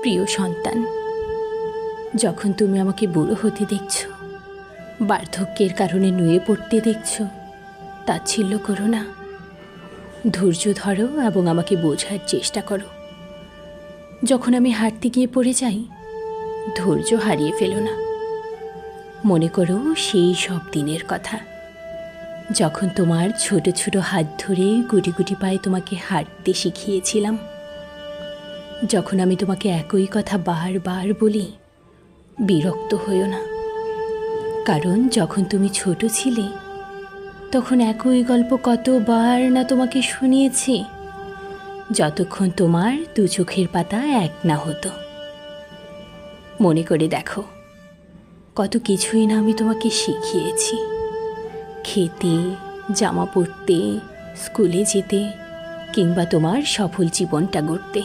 প্রিয় সন্তান, যখন তুমি আমাকে বুড়ো হতে দেখছ, বার্ধক্যের কারণে নুয়ে পড়তে দেখছ, তাচ্ছিল্য করো না। ধৈর্য ধরো এবং আমাকে বোঝার চেষ্টা করো। যখন আমি হাঁটতে গিয়ে পড়ে যাই, ধৈর্য হারিয়ে ফেলো না। মনে করো সেই সব দিনের কথা, যখন তোমার ছোট ছোট হাত ধরে গুটি গুটি পায়ে তোমাকে হাঁটতে শিখিয়েছিলাম। যখন আমি তোমাকে একই কথা বারবার বলি, বিরক্ত হইও না, কারণ যখন তুমি ছোট ছিলে তখন একই গল্প কতবার না তোমাকে শুনিয়েছি, যতক্ষণ তোমার দু চোখের পাতা এক না হতো। মনে করে দেখো, কত কিছুই না আমি তোমাকে শিখিয়েছি। খেতে, জামা পরতে, স্কুলে যেতে, কিংবা তোমার সফল জীবনটা গড়তে।